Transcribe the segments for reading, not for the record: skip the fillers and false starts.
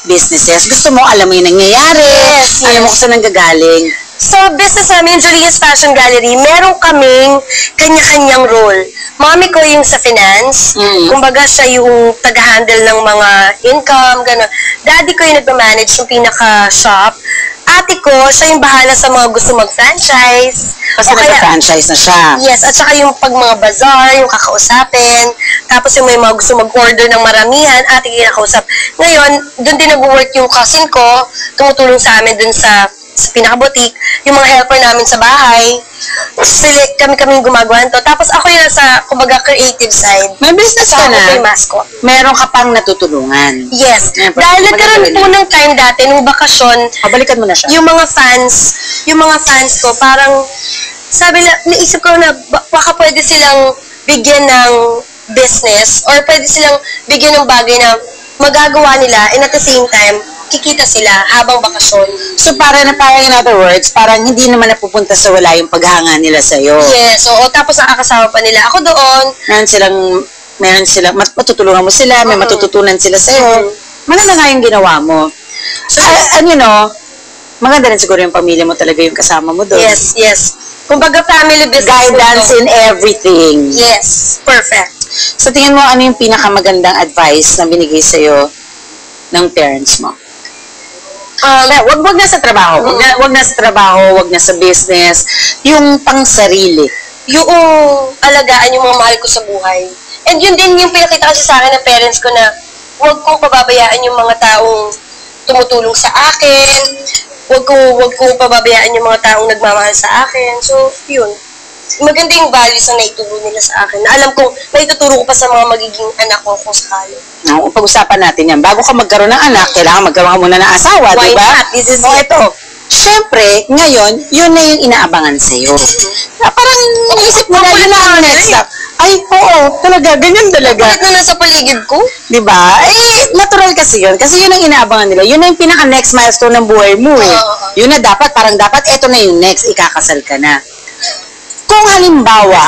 businesses, gusto mo alam mo yung nangyayari, Yes, alam mo yes. kung saan nanggagaling. So, business namin, Julia's Fashion Gallery, meron kaming kanya-kanyang role. Mami ko yung sa finance, kumbaga siya yung taga-handle ng mga income, gano'n. Daddy ko yung nagmamanage ng pinaka-shop. Ate ko, siya yung bahala sa mga gusto mag-franchise. Kasi nagka-franchise na siya. Yes, at saka yung pag mga bazaar, yung kakausapin. Tapos yung may mga gusto mag-order ng maramihan, ate ko yung nakausap. Ngayon, doon din nag-work yung cousin ko, tumutulong sa amin doon sa pinaka-boutique, yung mga helper namin sa bahay. Sila, kami gumagawa nito. Tapos ako yung nasa, kumbaga, creative side. May business ka Ako na. yung mascot. Meron ka pang natutulungan. Yes. Yeah, Dahil nagkaroon po ng time dati, nung bakasyon, Balikan mo na siya. yung mga fans ko, parang, sabi na, naisip ko na, baka pwede silang bigyan ng business, or pwede silang bigyan ng bagay na magagawa nila, and at the same time, kikita sila habang bakasyon. So, parang in other words, parang hindi naman napupunta sa wala yung paghanga nila sa'yo. Yes, oo. Tapos nakakasama pa nila ako doon. Meron silang, matutulungan mo sila, may matututunan sila sa'yo. Maganda nga yung ginawa mo. So, maganda rin siguro yung pamilya mo talaga yung kasama mo doon. Yes, yes. Kumbaga family business. Guidance in everything. Yes, perfect. So, tingin mo, ano yung pinakamagandang advice na binigay sa'yo ng parents mo? Wag na sa trabaho. Wag na sa trabaho, wag na sa business. Yung pang-sarili. Yung alagaan yung mga mahal ko sa buhay. And yun din yung pinakita kasi sa akin ng parents ko na huwag kong pababayaan yung mga taong tumutulong sa akin. Huwag kong pababayaan yung mga taong nagmamahal sa akin. So, yun. Maganda yung values na naituro nila sa akin. Na alam kong naituturo ko pa sa mga magiging anak ko kung sakali. No, pag-usapan natin yan. Bago ka magkaroon ng anak, kailangan magkaroon ka muna ng asawa, Why diba? not? This is it. Ito. Siyempre, ngayon, yun na yung inaabangan sa'yo. Na parang naisip mo na yun na ang next step. Ay, oo, talaga, ganyan talaga. Kulit na nasa paligid ko. Diba? Natural kasi yun. Kasi yun ang inaabangan nila. Yun na yung pinaka-next milestone ng buhay mo eh. Yun na dapat, eto na yung next, ikakasal ka na. Kung halimbawa,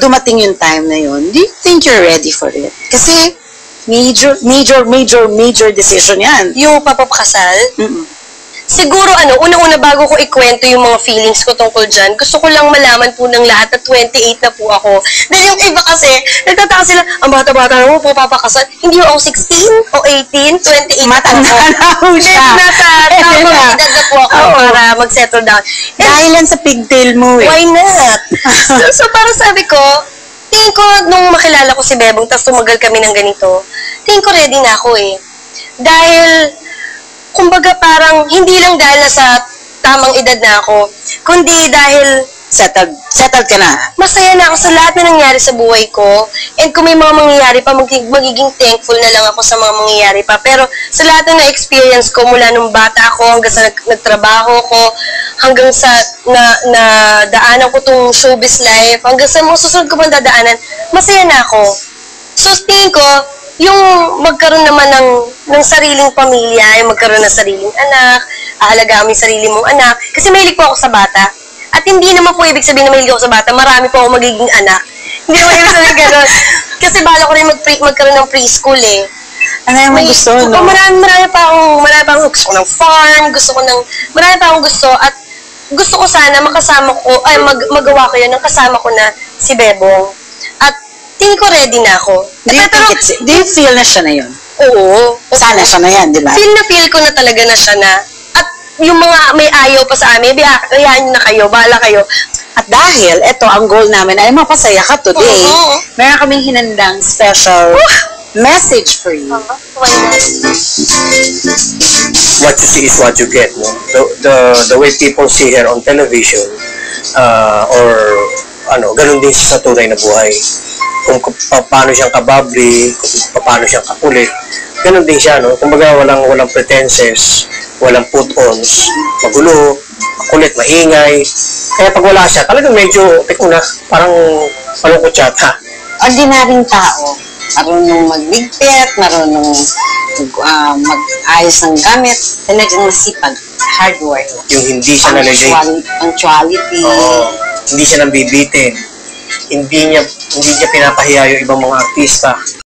dumating yung time na yun, do you think you're ready for it? Kasi, major decision yan. Yung papapakasal, siguro unang-una bago ko ikwento yung mga feelings ko tungkol dyan, gusto ko lang malaman po ng lahat na 28 na po ako. Dahil yung iba kasi, nagtataka sila, ang bata-bata mo po papakasal. Hindi ako 16 o 18, 28 Matanda na po siya. Nasa tamang edad na po ako para mag-settle down. Dahil lang sa pigtail mo eh. Why not? so para sabi ko, tingin ko, nung makilala ko si Bebong, tapos tumagal kami ng ganito, tingin ko ready na ako eh. Dahil, kumbaga parang, hindi lang dahil nasa tamang edad na ako, kundi dahil settled ka na. masaya na ako sa lahat na nangyari sa buhay ko. And kung may mga mangyayari pa, magiging thankful na lang ako sa mga mangyayari pa. Pero sa lahat na na-experience ko, mula nung bata ako, hanggang sa nagtrabaho ko, hanggang sa daanan ko tong showbiz life, hanggang sa mga susunod ko pang dadaanan, masaya na ako. So, tingin ko, yung magkaroon naman ng sariling pamilya, yung magkaroon ng sariling anak, aalagaan mo yung sarili mong anak. Kasi mahilig po ako sa bata. At hindi naman po ibig sabihin na mahilig ako sa bata, marami po ako magiging anak. Hindi naman ibig sabihin gano'n. Kasi bala ko rin magkaroon ng preschool eh. Ano yung gusto, no? Marami pa akong gusto ko ng farm, marami pa akong gusto. At gusto ko sana magawa ko yun ng kasama ko na si Bebong. At tingin ko ready na ako. Do you feel na siya na yun? Oo. Sana siya na yan, di ba? Feel ko na talaga na siya na. At yung mga may ayaw pa sa amin, hayaan na kayo, bahala kayo. At dahil, ito, ang goal namin ay mapasaya ka today, meron kaming hinandang special message for you. Why not? What you see is what you get. No? The way people see her on television, ganun din siya sa tunay na buhay. Kung paano siyang kababli, kung paano siyang kakulit, ganun din siya, no? Kumbaga walang pretenses, walang put-ons, magulo, makulit, maingay. Kaya pag wala siya, talagang medyo, parang malungkot siya, ha? Ordinaryong tao, marunong magbigpit, marunong mag-ayos ng gamit, talagang masipag, hard work. Yung hindi siya punctuality. Oo, hindi siya nang bibitin. Hindi niya pinapahiya yung ibang mga artista.